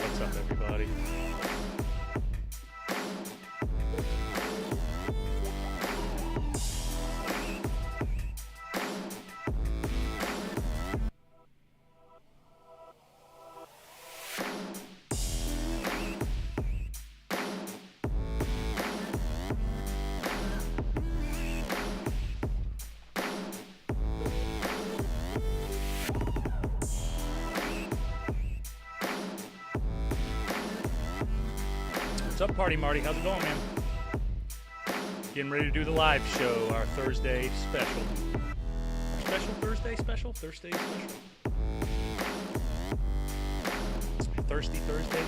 What's up, everybody? What's up, Party Marty? How's it going, man? Getting ready to do the live show, our Thursday special. Thursday special? Thirsty Thursday?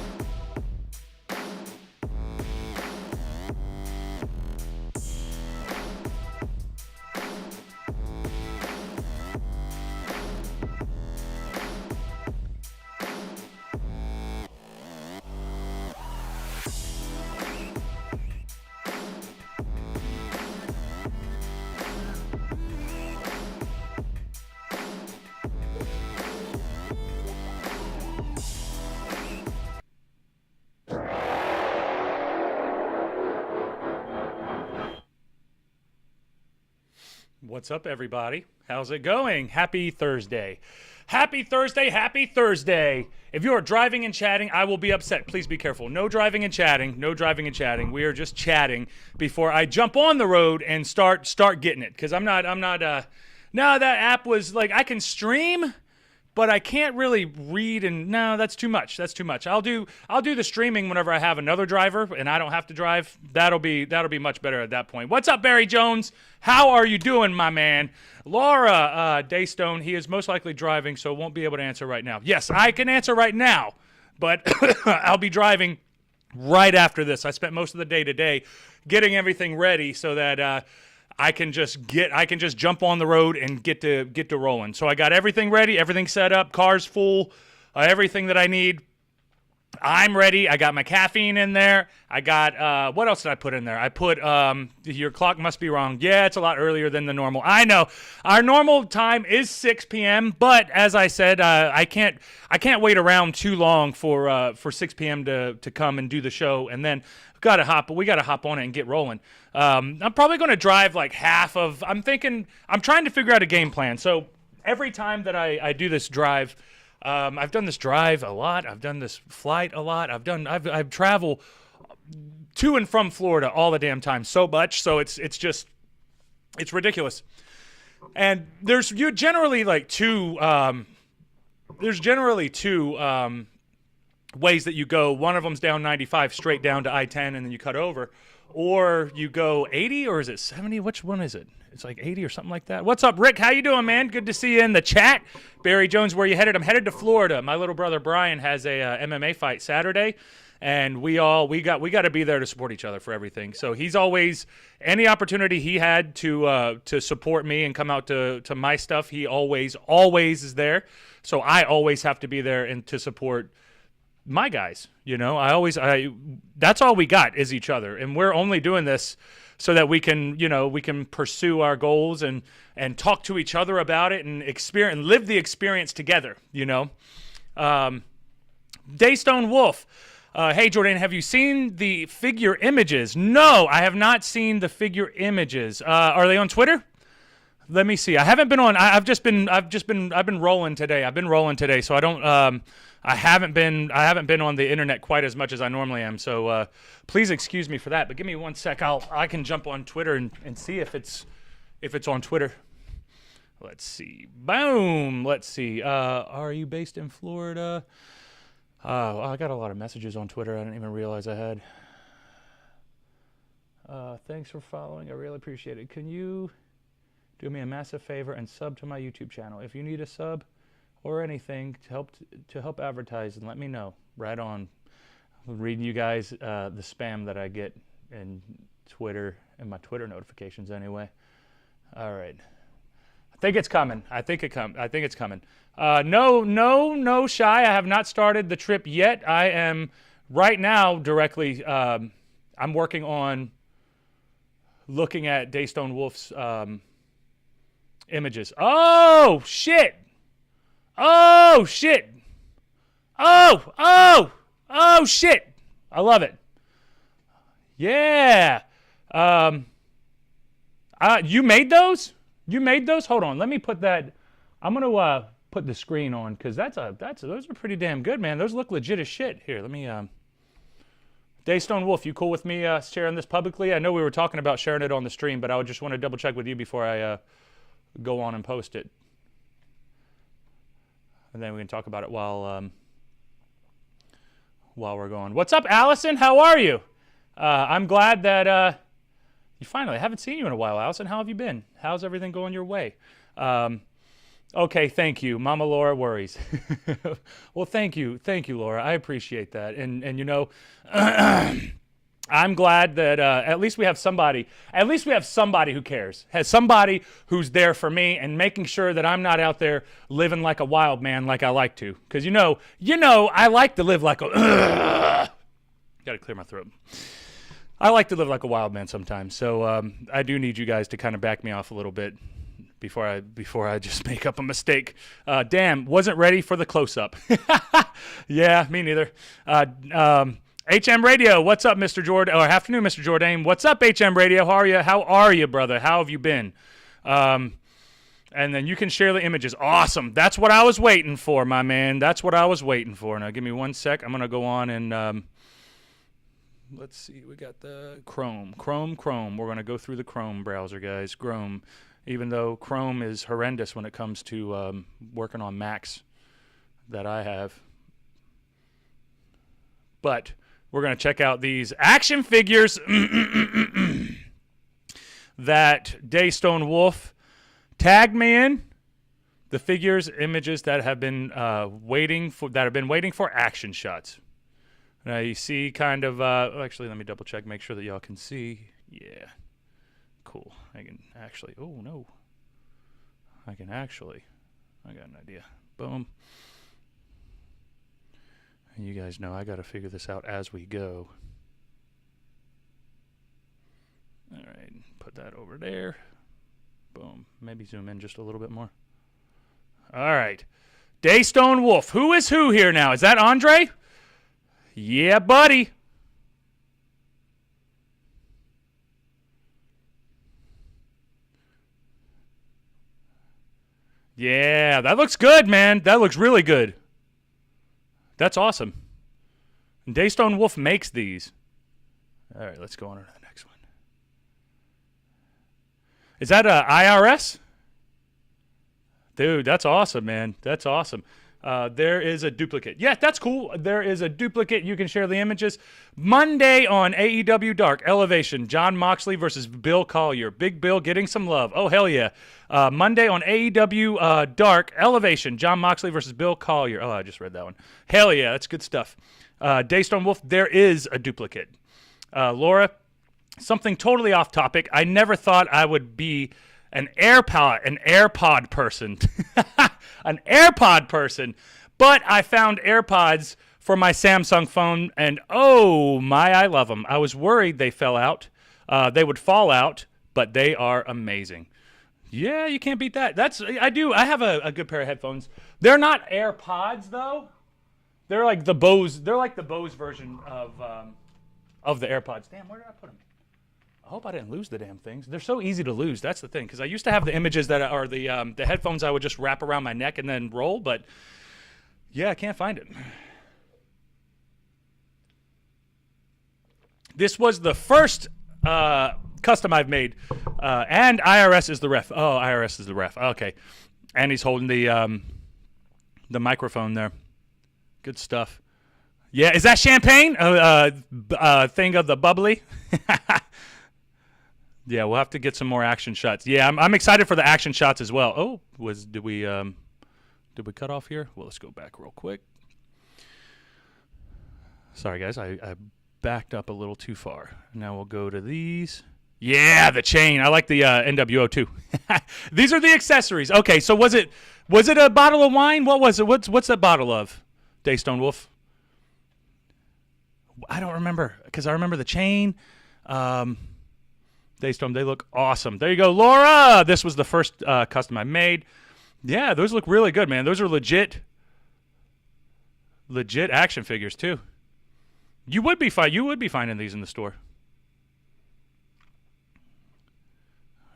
What's up, everybody? How's it going? Happy Thursday. Happy Thursday, happy Thursday. If you are driving and chatting, I will be upset. Please be careful. No driving and chatting. No driving and chatting. We are just chatting before I jump on the road and start getting it. Because no, that app was like, I can stream, but I can't really read, and no, that's too much. That's too much. I'll do the streaming whenever I have another driver and I don't have to drive. That'll be much better at that point. What's up, Barry Jones? How are you doing, my man? Laura Daystone, he is most likely driving, so won't be able to answer right now. Yes, I can answer right now, but I'll be driving right after this. I spent most of the day today getting everything ready so that I can just jump on the road and get to rolling. So I got everything ready, everything set up, car's full, everything that I need. I'm ready. I got my caffeine in there. I got, what else did I put in there? I put, your clock must be wrong. Yeah, it's a lot earlier than the normal. I know. Our normal time is 6 p.m., but as I said, I can't wait around too long for 6 p.m. to come and do the show, and then we got to hop on it and get rolling. I'm probably going to drive like I'm trying to figure out a game plan. So every time that I do this drive, I've done this drive a lot. I've done this flight a lot. I've traveled to and from Florida all the damn time so much. So it's ridiculous. And there's generally two ways that you go. One of them's down 95 straight down to I-10 and then you cut over, or you go 80, or is it 70? Which one is it? It's like 80 or something like that. What's up, Rick? How you doing, man? Good to see you in the chat. Barry Jones, where you headed? I'm headed to Florida. My little brother Brian has a MMA fight Saturday, and we got to be there to support each other for everything. So he's always, any opportunity he had to support me and come out to my stuff, he always is there. So I always have to be there and to support my guys. You know, that's all we got is each other, and we're only doing this so that we can pursue our goals and talk to each other about it and experience and live the experience together, Daystone Wolf, hey Jordane, have you seen the figure images? No, I have not seen the figure images. Are they on Twitter? Let me see. I haven't been on. I've been rolling today. So I don't. I haven't been on the internet quite as much as I normally am. So please excuse me for that. But give me 1 sec. I can jump on Twitter and see if it's on Twitter. Let's see. Boom. Let's see. Are you based in Florida? I got a lot of messages on Twitter. I didn't even realize I had. Thanks for following. I really appreciate it. Can you do me a massive favor and sub to my YouTube channel? If you need a sub or anything to help advertise, and let me know. Right on. I'm reading you guys the spam that I get in Twitter and my Twitter notifications anyway. All right. I think it's coming. I think it's coming. No, Shy. I have not started the trip yet. I am right now directly. I'm working on looking at Daystone Wolf's images. Oh shit! Oh shit! Oh! Oh, shit. I love it. Yeah. You made those? You made those? Hold on. Let me put that. I'm going to put the screen on because those are pretty damn good, man. Those look legit as shit. Here, let me. Daystone Wolf, you cool with me sharing this publicly? I know we were talking about sharing it on the stream, but I would just want to double check with you before I go on and post it. And then we can talk about it while we're going. What's up, Allison? How are you? I'm glad that you finally, I haven't seen you in a while, Allison. How have you been? How's everything going your way? Okay, thank you. Mama Laura worries. Well, thank you, Laura. I appreciate that. And you know, I'm glad that at least we have somebody. At least we have somebody who cares. Has somebody who's there for me and making sure that I'm not out there living like a wild man like I like to. Because you know, I like to live like a. Got to clear my throat. I like to live like a wild man sometimes. So I do need you guys to kind of back me off a little bit before I just make up a mistake. Damn, wasn't ready for the close-up. Yeah, me neither. HM Radio, what's up, Mr. Jordane? Or afternoon, Mr. Jordane. What's up, HM Radio? How are you, brother? How have you been? And then you can share the images. Awesome. That's what I was waiting for, my man. That's what I was waiting for. Now, give me 1 sec. I'm going to go on and let's see. We got the Chrome. We're going to go through the Chrome browser, guys. Chrome. Even though Chrome is horrendous when it comes to working on Macs that I have. But we're going to check out these action figures that Daystone Wolf tagged me in. The figures, images that have been waiting for action shots. Now you see kind of, actually let me double check, make sure that y'all can see. Yeah. Cool. I can actually, I got an idea. Boom. And you guys know I got to figure this out as we go. All right, put that over there. Boom. Maybe zoom in just a little bit more. All right. Daystone Wolf. Who is who here now? Is that Andre? Yeah, buddy. Yeah, that looks good, man. That looks really good. That's awesome. And Daystone Wolf makes these. All right, let's go on to the next one. Is that a IRS? Dude, that's awesome, man. That's awesome. There is a duplicate. Yeah, that's cool. There is a duplicate. You can share the images. Monday on AEW Dark, Elevation, Jon Moxley versus Bill Collier. Big Bill getting some love. Oh, hell yeah. Monday on AEW Dark, Elevation, Jon Moxley versus Bill Collier. Oh, I just read that one. Hell yeah, that's good stuff. Daystone Wolf, there is a duplicate. Laura, something totally off topic. I never thought I would be an AirPod person. An AirPod person. But I found AirPods for my Samsung phone, and oh my, I love them. I was worried they fell out. They would fall out, but they are amazing. Yeah, you can't beat that. I have a good pair of headphones. They're not AirPods though. They're like the Bose. They're like the Bose version of the AirPods. Damn, where did I put them? I hope I didn't lose the damn things. They're so easy to lose. That's the thing. Because I used to have the images that are the headphones I would just wrap around my neck and then roll. But yeah, I can't find it. This was the first custom I've made. And IRS is the ref. Oh, IRS is the ref. Okay. And he's holding the microphone there. Good stuff. Yeah, is that champagne? Thing of the bubbly? Yeah, we'll have to get some more action shots. Yeah, I'm excited for the action shots as well. Oh, did we cut off here? Well, let's go back real quick. Sorry, guys, I backed up a little too far. Now we'll go to these. Yeah, the chain. I like the NWO too. These are the accessories. Okay, so was it a bottle of wine? What was it? What's that bottle of? Daystone Wolf. I don't remember because I remember the chain. Daystone, they look awesome. There you go, Laura. This was the first custom I made. Yeah, those look really good, man. Those are legit action figures too. You would be fine. You would be finding these in the store.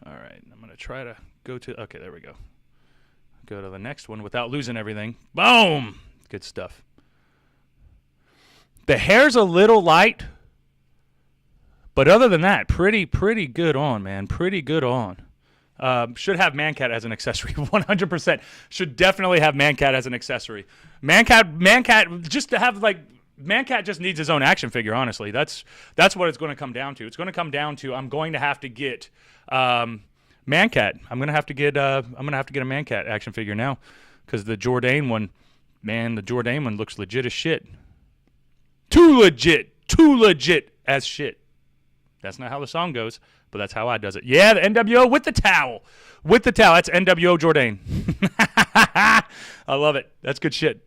All right, I'm gonna try to go to. Okay, there we go. Go to the next one without losing everything. Boom! Good stuff. The hair's a little light, but other than that, pretty good on, man. Pretty good on. Should have Mancat as an accessory. 100%. Should definitely have Mancat as an accessory. Mancat, just to have like. Mancat just needs his own action figure, honestly. That's what it's going to come down to. It's going to come down to I'm going to have to get Mancat. I'm going to have to get a Mancat action figure now because the Jordane one, man, the Jordane one looks legit as shit. Too legit as shit. That's not how the song goes, but that's how I does it. Yeah, the NWO with the towel. That's NWO Jordane. I love it. That's good shit.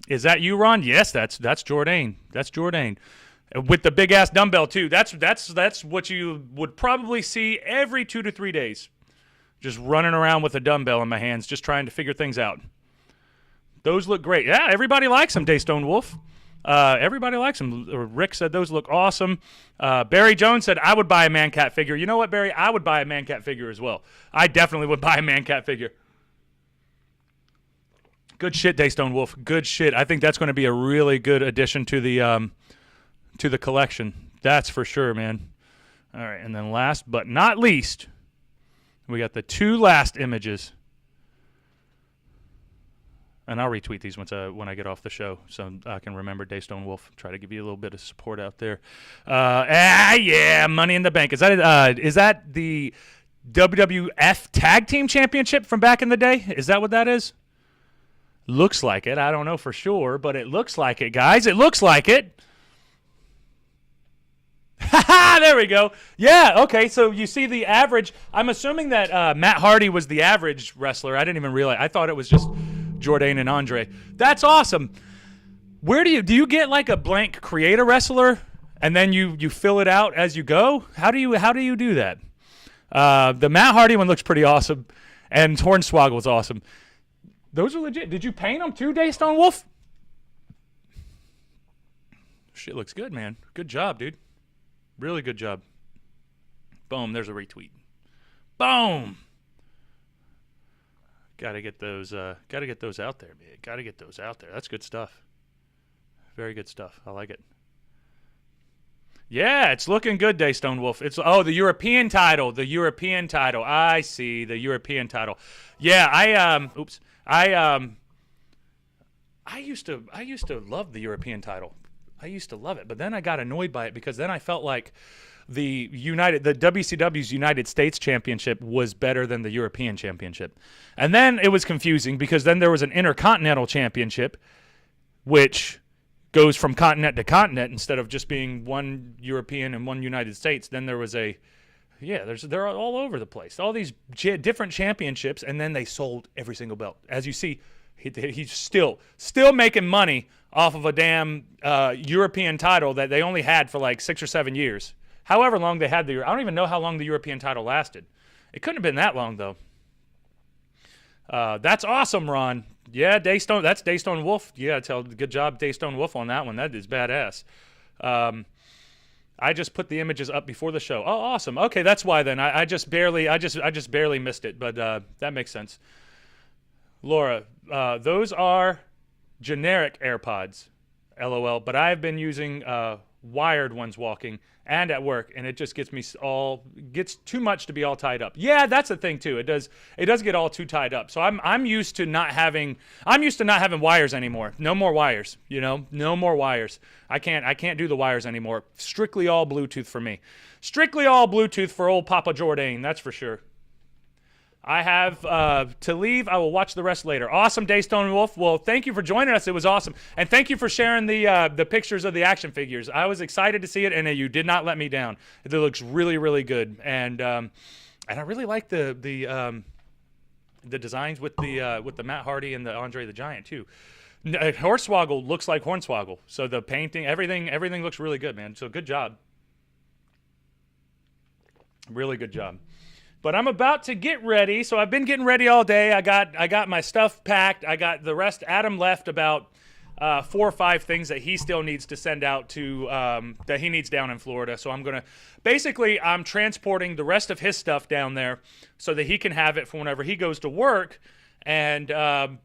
Is that you, Ron? Yes, that's Jordane. That's Jordane. With the big ass dumbbell too. That's what you would probably see every 2 to 3 days. Just running around with a dumbbell in my hands, just trying to figure things out. Those look great. Yeah, everybody likes them, Daystone Wolf. Everybody likes them. Rick said those look awesome. Barry Jones said, I would buy a Mancat figure. You know what, Barry? I would buy a Mancat figure as well. I definitely would buy a Mancat figure. Good shit, Daystone Wolf. Good shit. I think that's going to be a really good addition to the collection. That's for sure, man. All right, and then last but not least, we got the 2 last images. And I'll retweet these when I get off the show so I can remember Daystone Wolf. Try to give you a little bit of support out there. Yeah, Money in the Bank. Is that the WWF Tag Team Championship from back in the day? Is that what that is? Looks like it. I don't know for sure, but it looks like it, guys. It looks like it. There we go. Yeah, okay, so you see the average. I'm assuming that Matt Hardy was the average wrestler. I didn't even realize. I thought it was just Jordane and Andre. That's awesome. Where do you get like a blank create a wrestler and then you fill it out as you go? How do you do that? The Matt Hardy one looks pretty awesome, and Hornswoggle's awesome. Those are legit. Did you paint them too, Daystone Wolf? Shit looks good, man. Good job, dude. Really good job. Boom, there's a retweet. Boom. Gotta get those out there, man. Gotta get those out there. That's good stuff. Very good stuff. I like it. Yeah, it's looking good, Daystone Wolf. The European title. The European title. I see. The European title. Yeah, I used to love the European title. I used to love it, but then I got annoyed by it because then I felt like the WCW's United States Championship was better than the European Championship. And then it was confusing because then there was an Intercontinental Championship, which goes from continent to continent instead of just being one European and one United States. Then there was they're all over the place. All these different championships, and then they sold every single belt. As you see, he's still making money off of a damn European title that they only had for like 6 or 7 years. However long they had I don't even know how long the European title lasted. It couldn't have been that long, though. That's awesome, Ron. Yeah, Daystone. That's Daystone Wolf. You gotta tell. Good job, Daystone Wolf, on that one. That is badass. I just put the images up before the show. Oh, awesome. Okay, that's why then. I just barely missed it, but that makes sense. Laura, those are generic AirPods, LOL. But I've been using wired ones walking and at work, and it just gets too much to be all tied up. Yeah, that's the thing too. It does get all too tied up. So I'm used to not having wires anymore. No more wires, no more wires. I can't do the wires anymore. Strictly all Bluetooth for me. Strictly all Bluetooth for old Papa Jordane, that's for sure. I have to leave. I will watch the rest later. Awesome, Daystone Wolf. Well, thank you for joining us. It was awesome. And thank you for sharing the pictures of the action figures. I was excited to see it, and you did not let me down. It looks really, really good. And I really like the designs with the Matt Hardy and the Andre the Giant, too. Hornswoggle looks like Hornswoggle. So the painting, everything looks really good, man. So good job. Really good job. But I'm about to get ready, so I've been getting ready all day. I got my stuff packed. I got the rest. Adam left about 4 or 5 things that he still needs to send out to that he needs down in Florida. So I'm transporting the rest of his stuff down there so that he can have it for whenever he goes to work. And I'm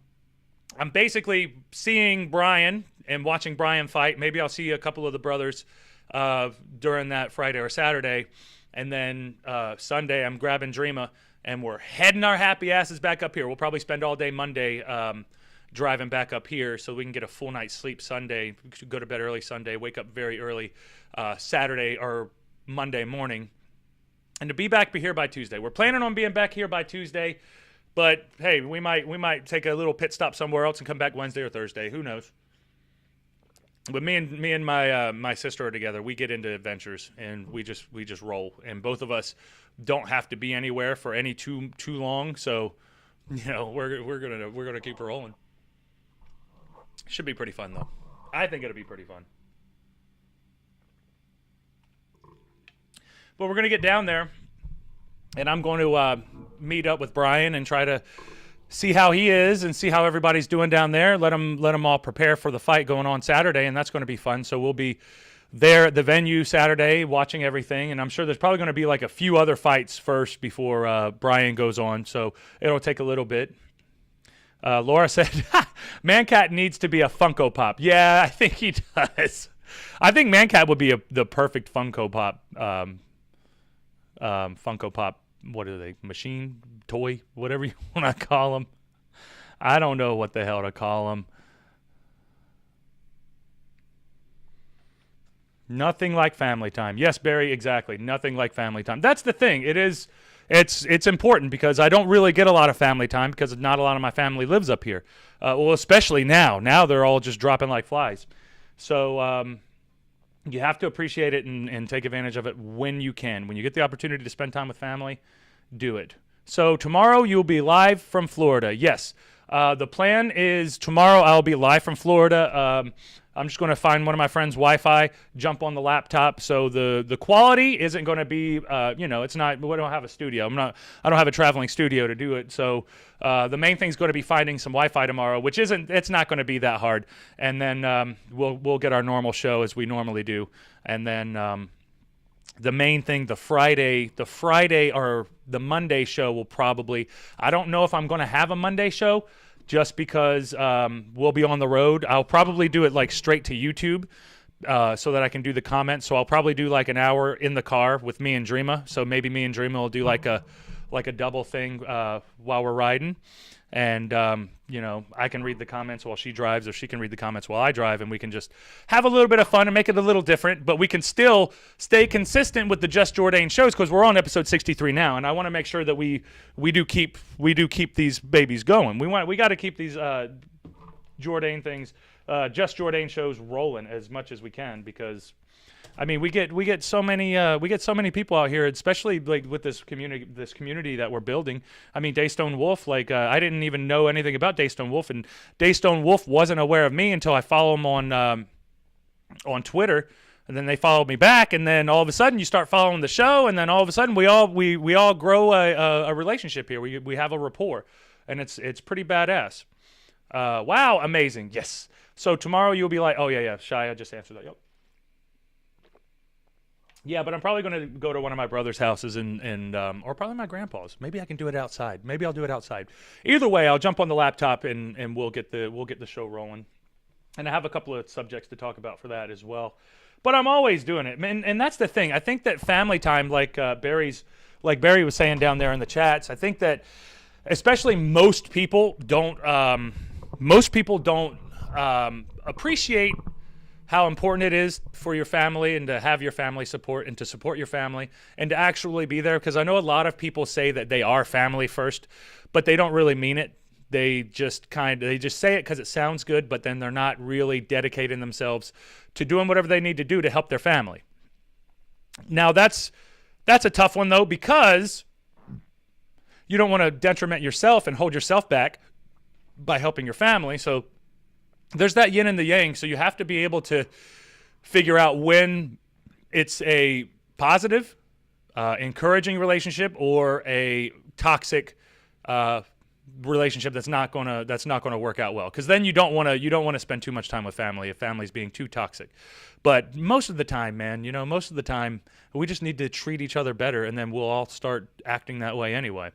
basically seeing Brian and watching Brian fight. Maybe I'll see a couple of the brothers during that Friday or Saturday. And then Sunday I'm grabbing Dreama and we're heading our happy asses back up here. We'll probably spend all day Monday driving back up here so we can get a full night's sleep Sunday. We should go to bed early Sunday, wake up very early Saturday or Monday morning, and to be back here by Tuesday. We're planning on being back here by Tuesday, but hey, we might take a little pit stop somewhere else and come back Wednesday or Thursday. Who knows? But me and my sister are together. We get into adventures and we just roll. And both of us don't have to be anywhere for any too long. So, we're gonna keep rolling. Should be pretty fun, though. I think it'll be pretty fun. But we're going to get down there, and I'm going to meet up with Brian and try to see how he is and see how everybody's doing down there. Let them all prepare for the fight going on Saturday, and that's going to be fun. So we'll be there at the venue Saturday watching everything, and I'm sure there's probably going to be like a few other fights first before Brian goes on, so it'll take a little bit. Laura said, Mancat needs to be a Funko Pop. Yeah, I think he does. I think Mancat would be the perfect Funko Pop. Funko Pop, what are they? Machine? Toy? Whatever you want to call them. I don't know what the hell to call them. Nothing like family time. Yes, Barry, exactly. Nothing like family time. That's the thing. It's important because I don't really get a lot of family time because not a lot of my family lives up here. Well, especially now. Now they're all just dropping like flies. So you have to appreciate it and take advantage of it when you can. When you get the opportunity to spend time with family, do it. So tomorrow you'll be live from Florida. Yes. The plan is tomorrow I'll be live from Florida. I'm just going to find one of my friend's Wi-Fi, jump on the laptop. So the quality isn't going to be, it's not, we don't have a studio. I don't have a traveling studio to do it. So the main thing's going to be finding some Wi-Fi tomorrow, it's not going to be that hard. And then we'll get our normal show as we normally do. And then the main thing, the Friday or the Monday show will probably, I don't know if I'm going to have a Monday show, just because we'll be on the road. I'll probably do it like straight to YouTube so that I can do the comments. So I'll probably do like an hour in the car with me and Dreama. So maybe me and Dreama will do like a double thing while we're riding. And, I can read the comments while she drives, or she can read the comments while I drive, and we can just have a little bit of fun and make it a little different, but we can still stay consistent with the Just Jordane shows because we're on episode 63 now, and I want to make sure that we do keep these babies going. We got to keep these Jordane things, Just Jordane shows rolling as much as we can because we get so many people out here, especially like with this community that we're building. Daystone Wolf, I didn't even know anything about Daystone Wolf, and Daystone Wolf wasn't aware of me until I follow him on Twitter, and then they followed me back, and then all of a sudden you start following the show, and then all of a sudden we all grow a relationship here. We have a rapport, and it's pretty badass. Wow, amazing. Yes. So tomorrow you'll be like, oh yeah, Shy, I just answered that. Yep. Yeah, but I'm probably going to go to one of my brother's houses or probably my grandpa's. Maybe I can do it outside. Maybe I'll do it outside. Either way, I'll jump on the laptop and we'll get the show rolling. And I have a couple of subjects to talk about for that as well. But I'm always doing it, and that's the thing. I think that family time, like Barry was saying down there in the chats, I think that especially most people don't appreciate how important it is for your family and to have your family support and to support your family and to actually be there. Because I know a lot of people say that they are family first, but they don't really mean it. They just say it because it sounds good, but then they're not really dedicating themselves to doing whatever they need to do to help their family. Now that's a tough one though, because you don't want to detriment yourself and hold yourself back by helping your family. So there's that yin and the yang, so you have to be able to figure out when it's a positive, encouraging relationship or a toxic, relationship that's not gonna work out well, because then you don't want to spend too much time with family if family's being too toxic. But most of the time, man, most of the time we just need to treat each other better, and then we'll all start acting that way anyway.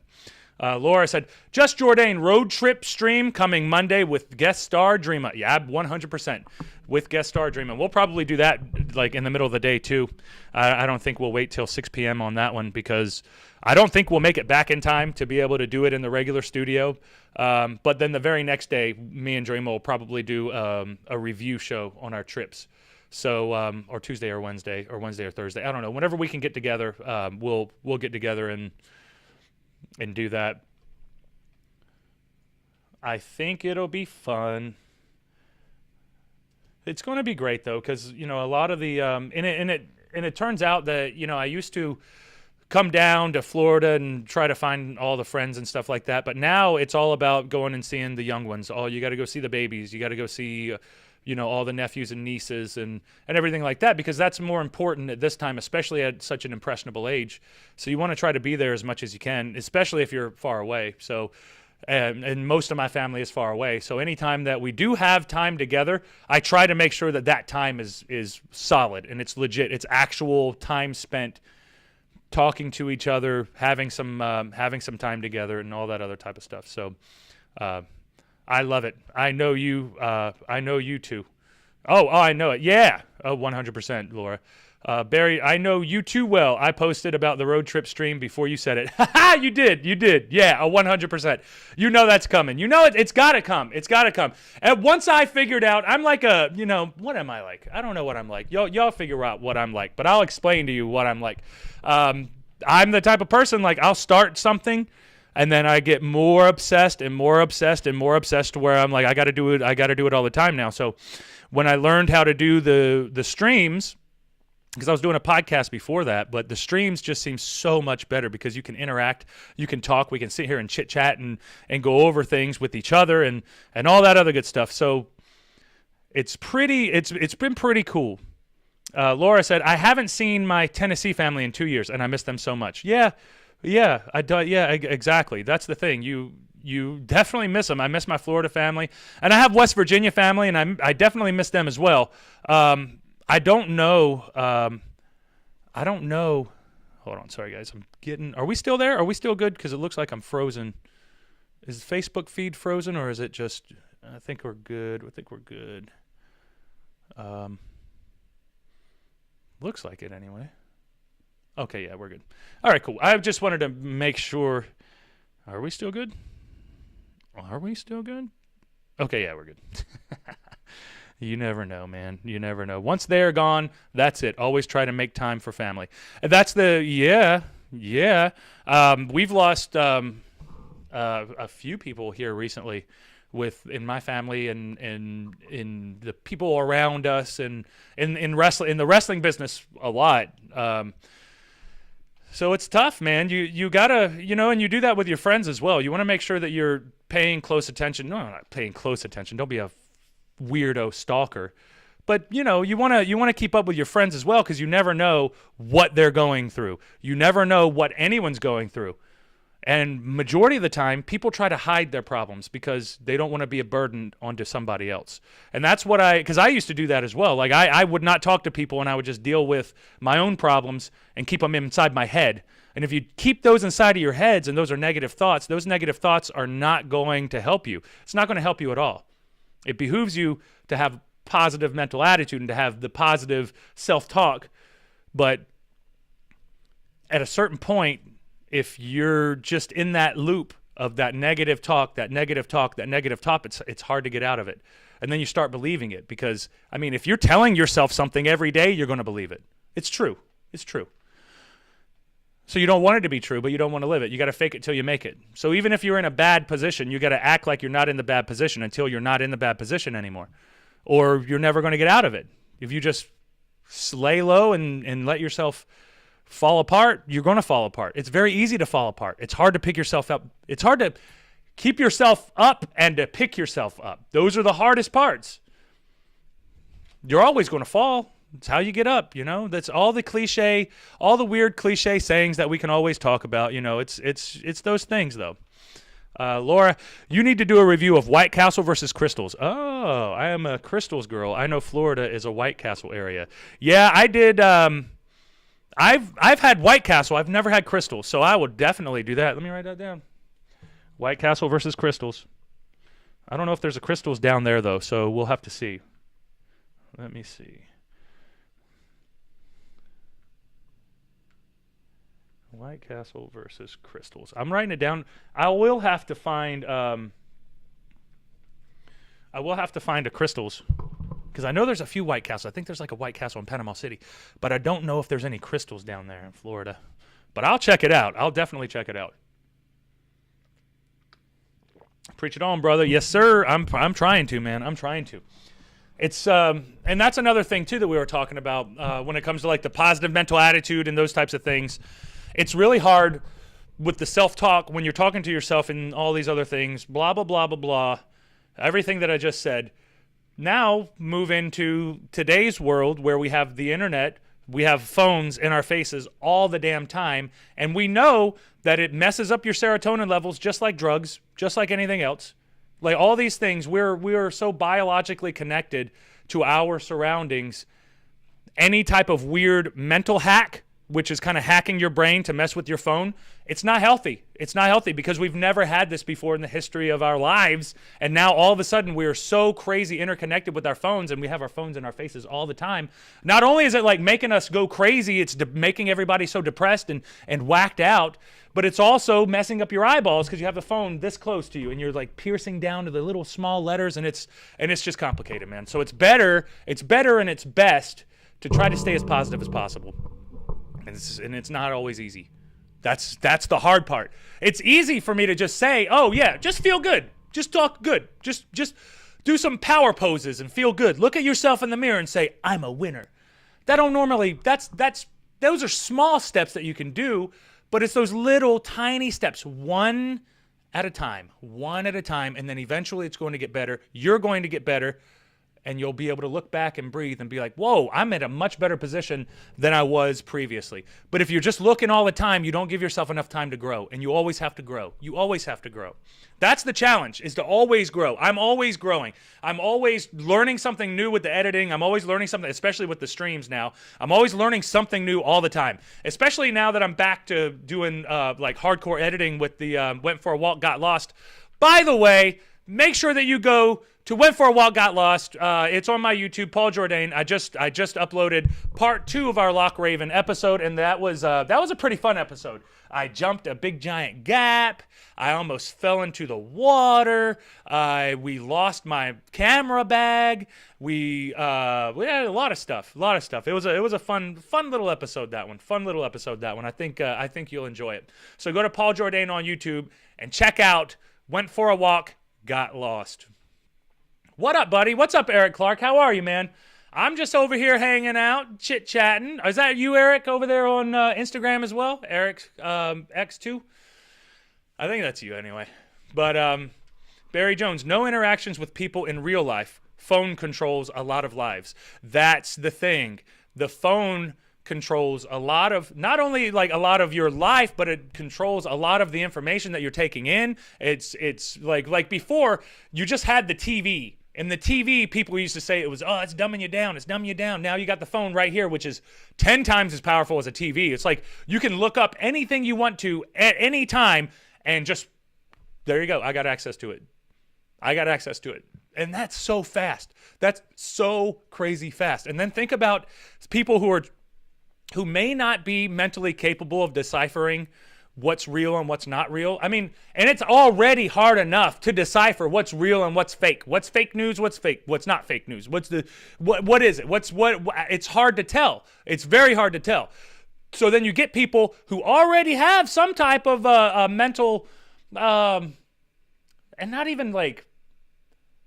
Laura said, just Jordane road trip stream coming Monday with guest star Dreama. Yeah, 100% with guest star Dreama. We'll probably do that like in the middle of the day too. I don't think we'll wait till 6 p.m. on that one, because I don't think we'll make it back in time to be able to do it in the regular studio. But then the very next day, me and Dreama will probably do a review show on our trips. So, or Tuesday or Wednesday or Thursday. I don't know. Whenever we can get together, we'll get together and do that. I think it'll be fun. It's going to be great though, because a lot of the and it turns out that I used to come down to Florida and try to find all the friends and stuff like that, but now it's all about going and seeing the young ones. Oh, you got to go see the babies. You got to go see all the nephews and nieces and everything like that, because that's more important at this time, especially at such an impressionable age. So you want to try to be there as much as you can, especially if you're far away. So, and most of my family is far away. So anytime that we do have time together, I try to make sure that time is solid and it's legit. It's actual time spent talking to each other, having some time together, and all that other type of stuff. So, I love it. I know you. I know you too. Oh, I know it. Yeah. Oh, 100%, Laura. Barry, I know you too well. I posted about the road trip stream before you said it. You did. Yeah, 100%. That's coming. It's got to come. It's got to come. And once I figured out, I'm like what am I like? I don't know what I'm like. Y'all figure out what I'm like, but I'll explain to you what I'm like. I'm the type of person, like, I'll start something, and then I get more obsessed and more obsessed and more obsessed to where I'm like, I got to do it all the time now. So when I learned how to do the streams, because I was doing a podcast before that, but the streams just seem so much better because you can interact, you can talk, we can sit here and chit chat and go over things with each other and all that other good stuff. So it's been pretty cool. Laura said, I haven't seen my Tennessee family in 2 years and I miss them so much. Yeah, exactly. That's the thing. You definitely miss them. I miss my Florida family, and I have West Virginia family, and I definitely miss them as well. I don't know. Hold on, sorry guys. Are we still there? Are we still good? Because it looks like I'm frozen. Is the Facebook feed frozen, or is it just? I think we're good. Looks like it anyway. Okay, yeah, we're good. All right, cool. I just wanted to make sure. Are we still good? Okay, yeah, we're good. You never know, man. You never know. Once they're gone, that's it. Always try to make time for family. And that's yeah. We've lost a few people here recently in my family and in the people around us and in the wrestling business a lot. So it's tough, man. You gotta, and you do that with your friends as well. You want to make sure that you're paying close attention. No, not paying close attention. Don't be a weirdo stalker. But you want to keep up with your friends as well, because you never know what they're going through. You never know what anyone's going through. And majority of the time, people try to hide their problems because they don't want to be a burden onto somebody else. And that's because I used to do that as well. Like I would not talk to people, and I would just deal with my own problems and keep them inside my head. And if you keep those inside of your heads and those are negative thoughts, those negative thoughts are not going to help you. It's not going to help you at all. It behooves you to have positive mental attitude and to have the positive self-talk. But at a certain point, if you're just in that loop of that negative talk, it's hard to get out of it. And then you start believing it because, if you're telling yourself something every day, you're going to believe it. It's true. So you don't want it to be true, but you don't want to live it. You got to fake it till you make it. So even if you're in a bad position, you got to act like you're not in the bad position until you're not in the bad position anymore. Or you're never going to get out of it. If you just lay low and let yourself fall apart, you're going to fall apart. It's very easy to fall apart. It's hard to pick yourself up. It's hard to keep yourself up and to pick yourself up. Those are the hardest parts. You're always going to fall. It's how you get up, That's all the weird cliche sayings that we can always talk about, It's those things, though. Laura, you need to do a review of White Castle versus Crystals. Oh, I am a Crystals girl. I know Florida is a White Castle area. Yeah, I did. I've had White Castle. I've never had Crystals, so I will definitely do that. Let me write that down. White Castle versus Crystals. I don't know if there's a Crystals down there though, so we'll have to see. Let me see. White Castle versus Crystals. I'm writing it down. I will have to find a Crystals because I know there's a few White Castles. I think there's like a White Castle in Panama City, but I don't know if there's any Crystals down there in Florida. But I'll check it out. I'll definitely check it out. Preach it on, brother. Yes, sir. I'm trying to, man. I'm trying to. It's and that's another thing too that we were talking about when it comes to like the positive mental attitude and those types of things. It's really hard with the self-talk when you're talking to yourself and all these other things, blah, blah, blah, blah, blah, everything that I just said. Now move into today's world where we have the internet, we have phones in our faces all the damn time, and we know that it messes up your serotonin levels just like drugs, just like anything else. Like all these things, we're so biologically connected to our surroundings. Any type of weird mental hack, which is kind of hacking your brain to mess with your phone, it's not healthy. It's not healthy because we've never had this before in the history of our lives. And now all of a sudden we are so crazy interconnected with our phones and we have our phones in our faces all the time. Not only is it like making us go crazy, it's making everybody so depressed and whacked out, but it's also messing up your eyeballs because you have the phone this close to you and you're like piercing down to the little small letters and it's just complicated, man. So it's better and it's best to try to stay as positive as possible. And it's not always easy. That's the hard part. It's easy for me to just say, oh yeah, just feel good. Just talk good. Just do some power poses and feel good. Look at yourself in the mirror and say, I'm a winner. Those are small steps that you can do, but it's those little tiny steps, one at a time, and then eventually it's going to get better. You're going to get better. And you'll be able to look back and breathe and be like, whoa, I'm in a much better position than I was previously. But if you're just looking all the time, you don't give yourself enough time to grow. And you always have to grow. You always have to grow. That's the challenge, is to always grow. I'm always growing. I'm always learning something new with the editing. I'm always learning something, especially with the streams now. I'm always learning something new all the time, especially now that I'm back to doing like hardcore editing with the Went for a Walk, Got Lost. By the way, make sure that you go to Went for a Walk, Got Lost. It's on my YouTube, Paul Jordane. I just uploaded part 2 of our Loch Raven episode, and that was a pretty fun episode. I jumped a big giant gap. I almost fell into the water. We lost my camera bag. We had a lot of stuff. It was a fun little episode, that one. I think you'll enjoy it. So go to Paul Jordane on YouTube and check out Went for a Walk, Got Lost. What up, buddy? What's up, Eric Clark? How are you, man? I'm just over here hanging out, chit-chatting. Is that you, Eric, over there on Instagram as well? Eric X2? I think that's you anyway. But Barry Jones, no interactions with people in real life. Phone controls a lot of lives. That's the thing. The phone controls a lot of, not only like a lot of your life, but it controls a lot of the information that you're taking in. It's like before, you just had the TV. And the TV, people used to say it was, it's dumbing you down. It's dumbing you down. Now you got the phone right here, which is 10 times as powerful as a TV. It's like you can look up anything you want to at any time and just, there you go. I got access to it. And that's so fast. That's so crazy fast. And then think about people who may not be mentally capable of deciphering what's real and what's not real. I mean, and it's already hard enough to decipher what's real and what's fake. What's fake news, what's fake, what's not fake news. What is it? It's hard to tell. It's very hard to tell. So then you get people who already have some type of mental and not even like,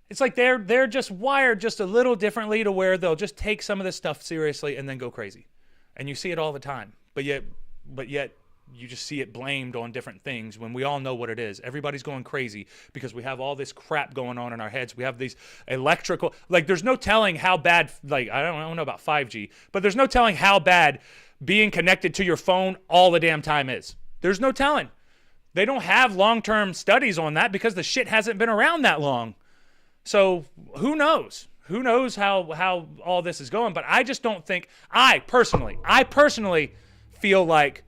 it's like they're just wired just a little differently to where they'll just take some of this stuff seriously and then go crazy. And you see it all the time. But yet you just see it blamed on different things when we all know what it is. Everybody's going crazy because we have all this crap going on in our heads. We have these electrical, like there's no telling how bad, like I don't know about 5G, but there's no telling how bad being connected to your phone all the damn time is. There's no telling. They don't have long-term studies on that because the shit hasn't been around that long. So who knows? Who knows how all this is going? But I just don't think, I personally feel like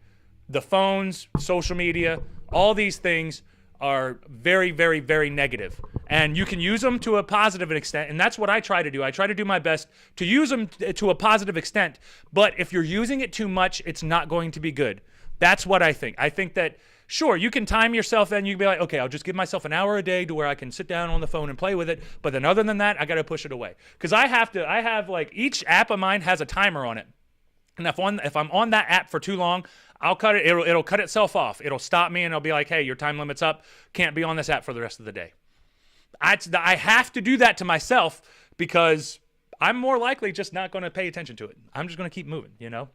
the phones, social media, all these things are very, very, very negative. And you can use them to a positive extent, and that's what I try to do. I try to do my best to use them to a positive extent, but if you're using it too much, it's not going to be good. That's what I think. I think that, sure, you can time yourself and you can be like, okay, I'll just give myself an hour a day to where I can sit down on the phone and play with it, but then other than that, I got to push it away. Because I have like, each app of mine has a timer on it. And if I'm on that app for too long, I'll cut it. It'll cut itself off. It'll stop me and it'll be like, hey, your time limit's up. Can't be on this app for the rest of the day. I have to do that to myself because I'm more likely just not going to pay attention to it. I'm just going to keep moving, you know?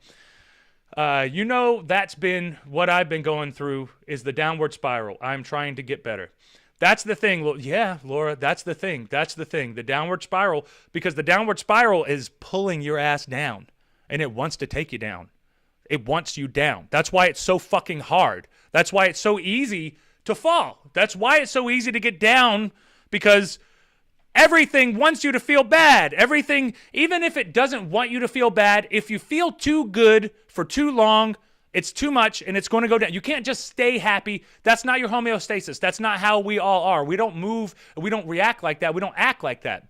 That's been what I've been going through is the downward spiral. I'm trying to get better. That's the thing. Yeah, Laura, that's the thing. The downward spiral, because the downward spiral is pulling your ass down and it wants to take you down. It wants you down. That's why it's so fucking hard. That's why it's so easy to fall. That's why it's so easy to get down, because everything wants you to feel bad. Everything, even if it doesn't want you to feel bad, if you feel too good for too long, it's too much and it's going to go down. You can't just stay happy. That's not your homeostasis. That's not how we all are. We don't move. We don't react like that. We don't act like that.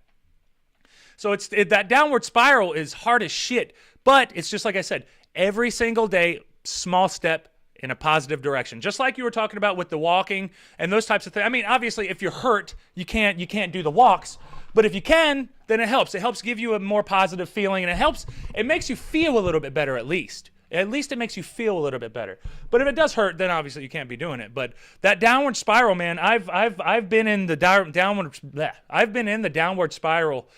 So that downward spiral is hard as shit. But it's just like I said, every single day, small step in a positive direction. Just like you were talking about with the walking and those types of things. I mean, obviously, if you're hurt, you can't do the walks. But if you can, then it helps. It helps give you a more positive feeling, and it makes you feel a little bit better at least. At least it makes you feel a little bit better. But if it does hurt, then obviously you can't be doing it. But that downward spiral, man, I've been in the downward spiral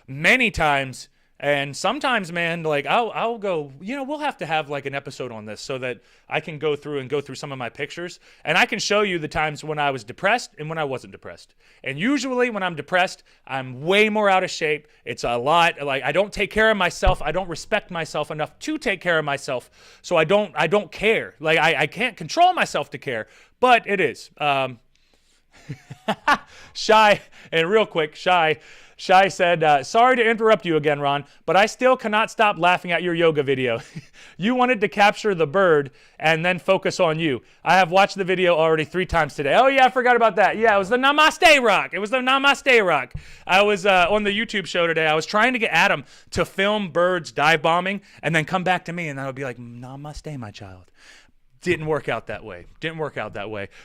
many times. And sometimes, man, like I'll go, we'll have to have like an episode on this so that I can go through some of my pictures, and I can show you the times when I was depressed and when I wasn't depressed. And usually when I'm depressed, I'm way more out of shape. It's a lot, like I don't take care of myself. I don't respect myself enough to take care of myself. So I don't care. Like I can't control myself to care, but it is. Shy, and real quick, Shy said, sorry to interrupt you again, Ron, but I still cannot stop laughing at your yoga video. You wanted to capture the bird and then focus on you. I have watched the video already 3 times today. Oh, yeah, I forgot about that. Yeah, it was the Namaste Rock. I was on the YouTube show today. I was trying to get Adam to film birds dive bombing and then come back to me, and I would be like, Namaste, my child. Didn't work out that way.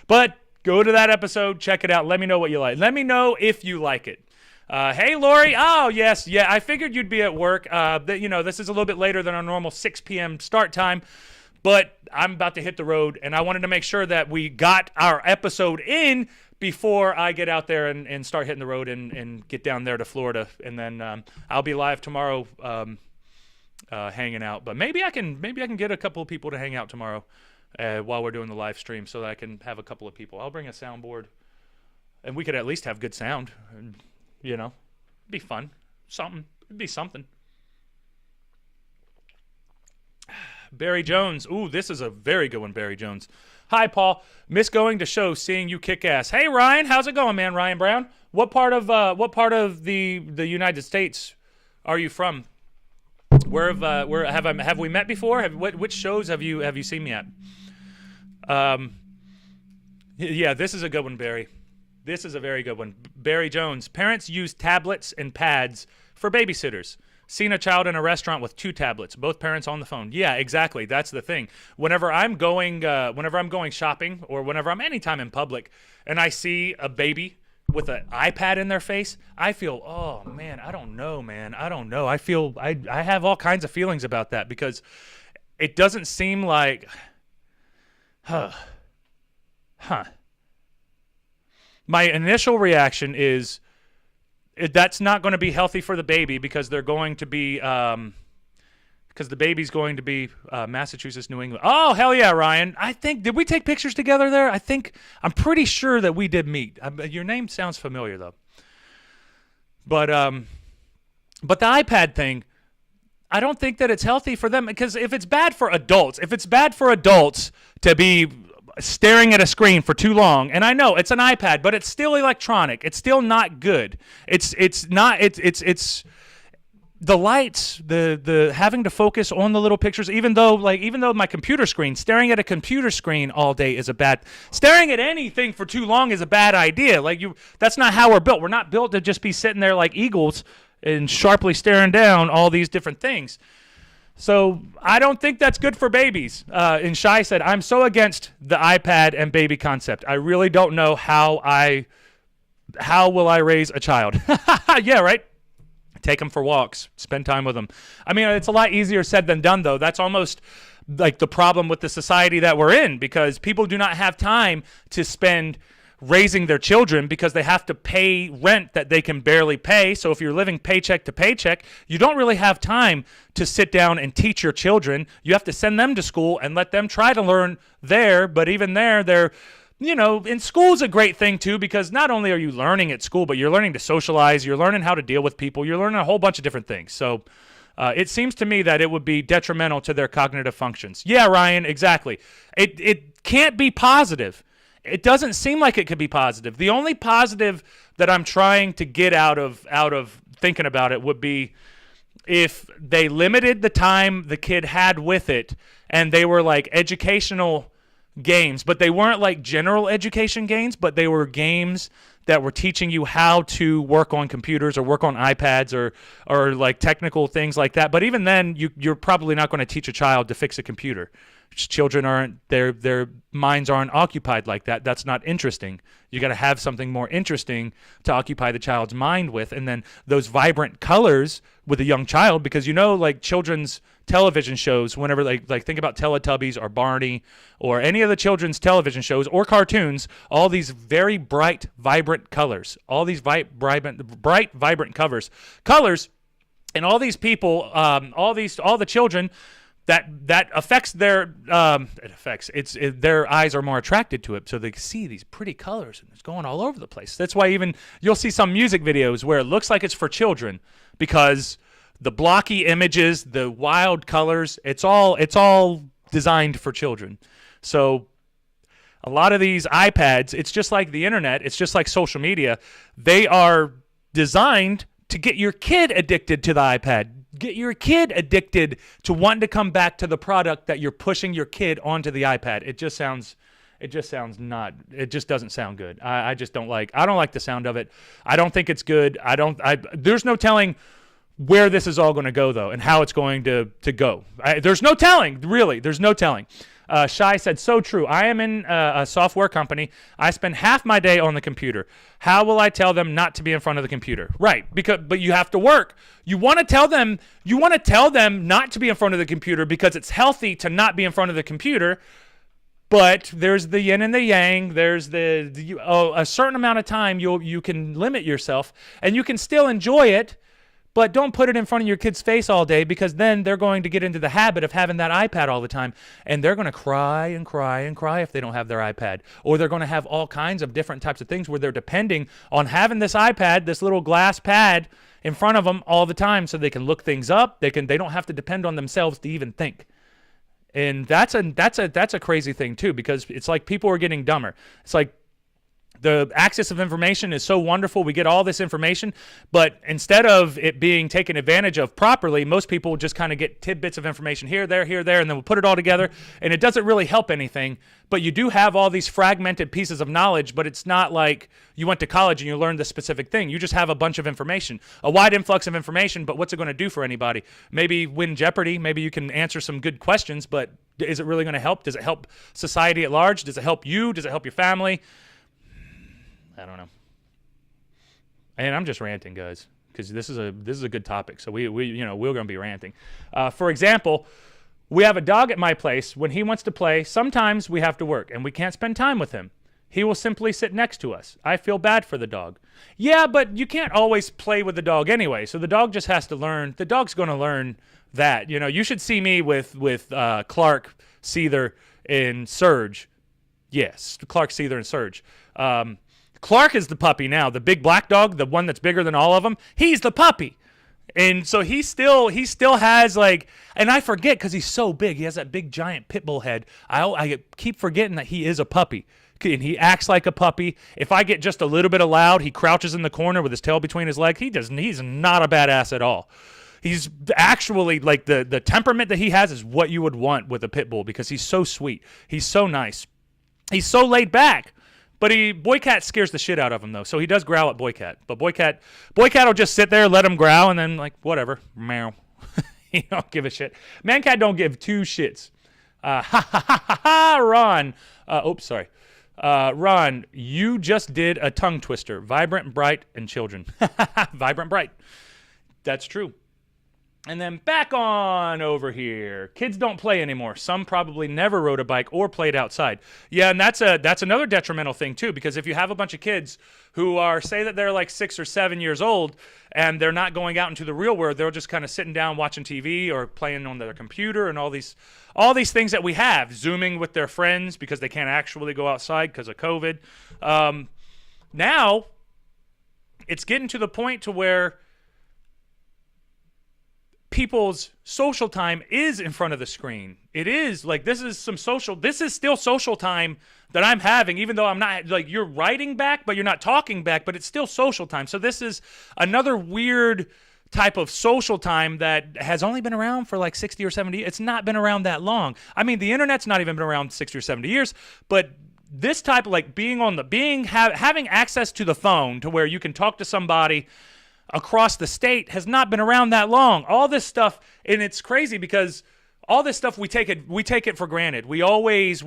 But go to that episode, check it out. Let me know what you like. Let me know if you like it. Hey, Lori. Oh, yes. Yeah, I figured you'd be at work. This is a little bit later than our normal 6 p.m. start time, but I'm about to hit the road, and I wanted to make sure that we got our episode in before I get out there and start hitting the road and get down there to Florida. And then I'll be live tomorrow hanging out. But maybe I can get a couple of people to hang out tomorrow while we're doing the live stream so that I can have a couple of people. I'll bring a soundboard, and we could at least have good sound. It'd be fun. It'd be something. Barry Jones. Ooh, this is a very good one, Barry Jones. Hi, Paul. Miss going to show, seeing you kick ass. Hey, Ryan. How's it going, man? Ryan Brown. What part of the United States are you from? Where have we met before? Which shows have you seen me at? Yeah, this is a good one, Barry. This is a very good one. Barry Jones. Parents use tablets and pads for babysitters. Seen a child in a restaurant with 2 tablets, both parents on the phone. Yeah, exactly. That's the thing. Whenever I'm going shopping, or whenever I'm anytime in public and I see a baby with an iPad in their face, I feel, oh man, I don't know, man. I don't know. I have all kinds of feelings about that, because it doesn't seem like, my initial reaction is that's not going to be healthy for the baby, because they're going to be because the baby's going to be Massachusetts, New England. Oh, hell yeah, Ryan. Did we take pictures together there? I'm pretty sure that we did meet. Your name sounds familiar, though. But the iPad thing, I don't think that it's healthy for them, because if it's bad for adults to be staring at a screen for too long, and I know it's an iPad, but it's still electronic. It's still not good. It's the lights, the having to focus on the little pictures, even though my computer screen, staring at a computer screen all day is staring at anything for too long is a bad idea. That's not how we're built. We're not built to just be sitting there like eagles and sharply staring down all these different things. So I don't think that's good for babies. And Shai said, I'm so against the iPad and baby concept. I really don't know how will I raise a child? Yeah, right? Take them for walks, spend time with them. I mean, it's a lot easier said than done, though. That's almost like the problem with the society that we're in, because people do not have time to spend raising their children because they have to pay rent that they can barely pay. So if you're living paycheck to paycheck, you don't really have time to sit down and teach your children. You have to send them to school and let them try to learn there. But even there, they're in school is a great thing too, because not only are you learning at school, but you're learning to socialize, you're learning how to deal with people, you're learning a whole bunch of different things. So it seems to me that it would be detrimental to their cognitive functions. Yeah, Ryan, exactly. It can't be positive. It doesn't seem like it could be positive. The only positive that I'm trying to get out of thinking about it would be if they limited the time the kid had with it, and they were like educational games, but they weren't like general education games, but they were games that were teaching you how to work on computers or work on iPads or like technical things like that. But even then, you're probably not going to teach a child to fix a computer. Children aren't, their minds aren't occupied like that. That's not interesting. You got to have something more interesting to occupy the child's mind with, and then those vibrant colors with a young child, because like children's television shows, whenever like think about Teletubbies or Barney or any of the children's television shows or cartoons, all these very bright, vibrant colors, all these bright, vibrant colors, and all these people, all the children. That affects their their eyes are more attracted to it, so they see these pretty colors and it's going all over the place. That's why even you'll see some music videos where it looks like it's for children, because the blocky images, the wild colors, it's all designed for children. So a lot of these iPads, it's just like the internet, it's just like social media. They are designed to get your kid addicted to the iPad. Get your kid addicted to wanting to come back to the product that you're pushing your kid onto the iPad. It just doesn't sound good. I don't like the sound of it. I don't think it's good. There's no telling where this is all going to go, though, and how it's going to go. There's no telling, really. There's no telling. Shai said, so true. I am in a software company. I spend half my day on the computer. How will I tell them not to be in front of the computer? Right, but you have to work. You want to tell them not to be in front of the computer because it's healthy to not be in front of the computer. But there's the yin and the yang. There's a certain amount of time you can limit yourself, and you can still enjoy it. But don't put it in front of your kid's face all day, because then they're going to get into the habit of having that iPad all the time, and they're going to cry and cry and cry if they don't have their iPad. Or they're going to have all kinds of different types of things where they're depending on having this iPad, this little glass pad in front of them all the time, so they can look things up. They don't have to depend on themselves to even think. And that's a crazy thing too, because it's like people are getting dumber. It's like the access of information is so wonderful. We get all this information, but instead of it being taken advantage of properly, most people just kind of get tidbits of information here, there, and then we'll put it all together, and it doesn't really help anything. But you do have all these fragmented pieces of knowledge, but it's not like you went to college and you learned this specific thing. You just have a bunch of information, a wide influx of information, but what's it going to do for anybody? Maybe win Jeopardy. Maybe you can answer some good questions, but is it really going to help? Does it help society at large? Does it help you? Does it help your family? I don't know. And I'm just ranting, guys, because this is a good topic. So we're going to be ranting. For example, we have a dog at my place. When he wants to play, sometimes we have to work and we can't spend time with him. He will simply sit next to us. I feel bad for the dog. Yeah, but you can't always play with the dog anyway. So the dog just has to learn. The dog's going to learn that. You should see me with Clark, Seether, and Surge. Yes, Clark, Seether, and Surge. Clark is the puppy now. The big black dog, the one that's bigger than all of them, he's the puppy. And so he still has like, and I forget because he's so big. He has that big giant pit bull head. I keep forgetting that he is a puppy. And he acts like a puppy. If I get just a little bit of loud, he crouches in the corner with his tail between his legs. He's not a badass at all. He's actually like the temperament that he has is what you would want with a pit bull because he's so sweet. He's so nice. He's so laid back. But Boycat scares the shit out of him though. So he does growl at Boycat. But Boycat will just sit there, let him growl, and then like whatever, meow. He don't give a shit. Mancat don't give two shits. Ron. Oops, sorry. Ron, you just did a tongue twister. Vibrant, bright, and children. Vibrant, bright. That's true. And then back on over here. Kids don't play anymore. Some probably never rode a bike or played outside. Yeah, and that's another detrimental thing too, because if you have a bunch of kids who are, say that they're like 6 or 7 years old and they're not going out into the real world, they're just kind of sitting down watching TV or playing on their computer and all these things that we have, Zooming with their friends because they can't actually go outside because of COVID. Now, it's getting to the point to where people's social time is in front of the screen. It is like this is still social time that I'm having, even though I'm not like you're writing back, but you're not talking back, but it's still social time. So this is another weird type of social time that has only been around for like 60 or 70. It's not been around that long. I mean, the internet's not even been around 60 or 70 years, but this type of like having access to the phone to where you can talk to somebody across the state has not been around that long. All this stuff, and it's crazy because all this stuff we take it for granted. We're always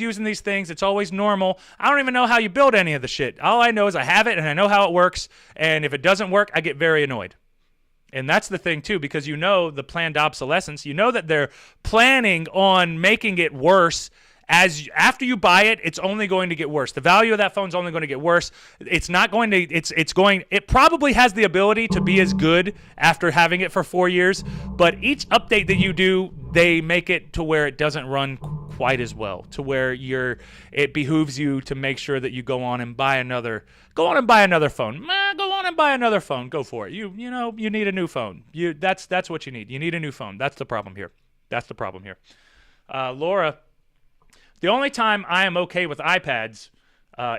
using these things. It's always normal. I don't even know how you build any of the shit. All I know is I have it and I know how it works. And if it doesn't work, I get very annoyed. And that's the thing too, because you know the planned obsolescence. You know that they're planning on making it worse. After you buy it, it's only going to get worse. The value of that phone is only going to get worse. It's not going to. It probably has the ability to be as good after having it for 4 years. But each update that you do, they make it to where it doesn't run quite as well. To where it behooves you to make sure that you go on and buy another. Go on and buy another phone. Go on and buy another phone. Go for it. You need a new phone. That's what you need. You need a new phone. That's the problem here. Laura. The only time I am okay with iPads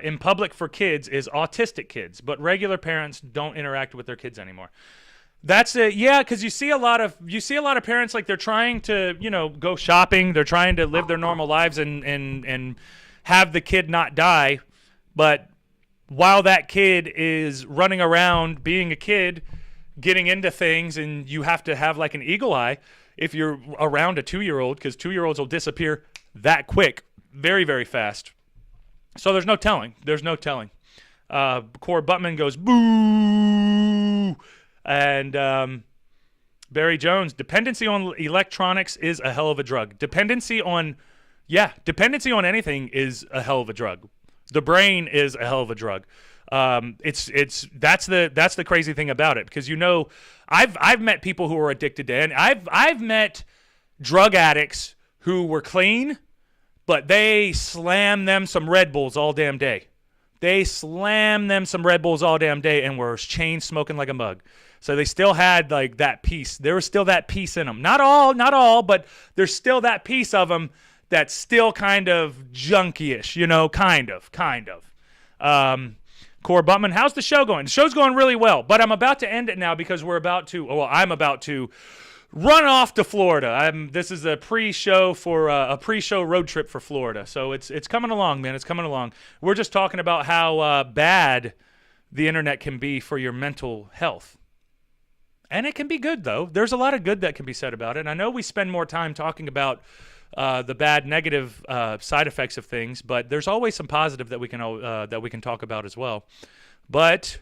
in public for kids is autistic kids, but regular parents don't interact with their kids anymore. That's it. Yeah, because you see a lot of parents like they're trying to go shopping, they're trying to live their normal lives and have the kid not die, but while that kid is running around being a kid, getting into things, and you have to have like an eagle eye if you're around a 2-year-old, because 2-year-olds will disappear that quick. Very, very fast. So there's no telling. Core Buttman goes, boo. And Barry Jones, dependency on electronics is a hell of a drug. Dependency on anything is a hell of a drug. The brain is a hell of a drug. That's the crazy thing about it, because I've met people who are addicted to it. I've met drug addicts who were clean, but they slam them some Red Bulls all damn day. And were chain smoking like a mug. So they still had like that piece. There was still that piece in them. Not all, but there's still that piece of them that's still kind of junky-ish, kind of. Core Buttman, how's the show going? The show's going really well, but I'm about to end it now because I'm about to run off to Florida. This is a pre-show road trip for Florida. So it's coming along, man. It's coming along. We're just talking about how bad the internet can be for your mental health. And it can be good, though. There's a lot of good that can be said about it. And I know we spend more time talking about the bad, negative side effects of things, but there's always some positive that we can talk about as well. But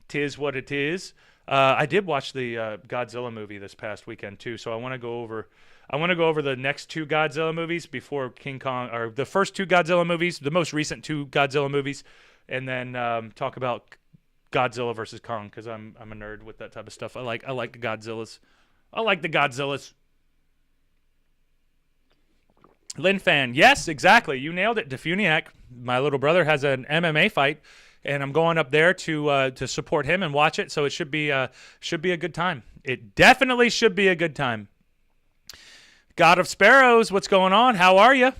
'tis what it is. I did watch the Godzilla movie this past weekend too, so I want to go over the next 2 Godzilla movies before King Kong, or the first 2 Godzilla movies, the most recent 2 Godzilla movies, and then talk about Godzilla versus Kong, because I'm a nerd with that type of stuff. I like the Godzillas. Lin Fan, yes, exactly. You nailed it, Defuniac. My little brother has an MMA fight. and I'm going up there to support him and watch it. So it should be a good time. It definitely should be a good time. God of Sparrows, what's going on? How are you?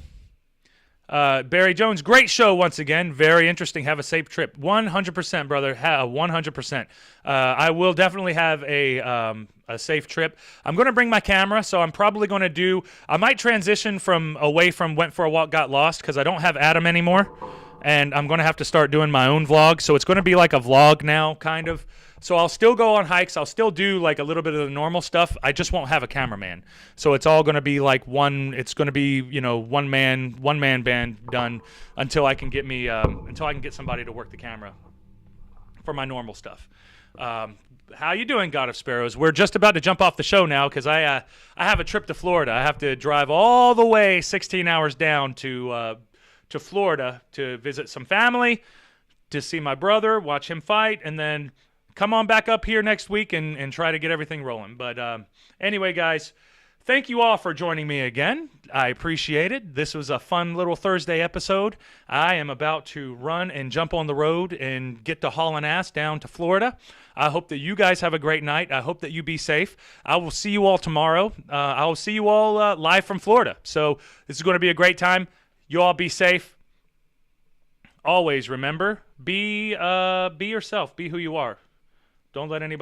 Barry Jones, great show once again. Very interesting. Have a safe trip. 100%, brother. 100%. I will definitely have a safe trip. I'm going to bring my camera, so I'm probably going to do. I might transition away from Went for a Walk, Got Lost, because I don't have Adam anymore, and I'm going to have to start doing my own vlog. So it's going to be like a vlog now, kind of. So I'll still go on hikes. I'll still do like a little bit of the normal stuff. I just won't have a cameraman. So it's all going to be like it's going to be, one man band done until I can get somebody to work the camera for my normal stuff. How you doing, God of Sparrows? We're just about to jump off the show now because I have a trip to Florida. I have to drive all the way 16 hours down to Florida to visit some family, to see my brother, watch him fight, and then come on back up here next week and try to get everything rolling. But anyway, guys, thank you all for joining me again. I appreciate it. This was a fun little Thursday episode. I am about to run and jump on the road and get to hauling ass down to Florida. I hope that you guys have a great night. I hope that you be safe. I will see you all tomorrow. I will see you all live from Florida. So this is going to be a great time. You all be safe. Always remember, be yourself. Be who you are. Don't let anybody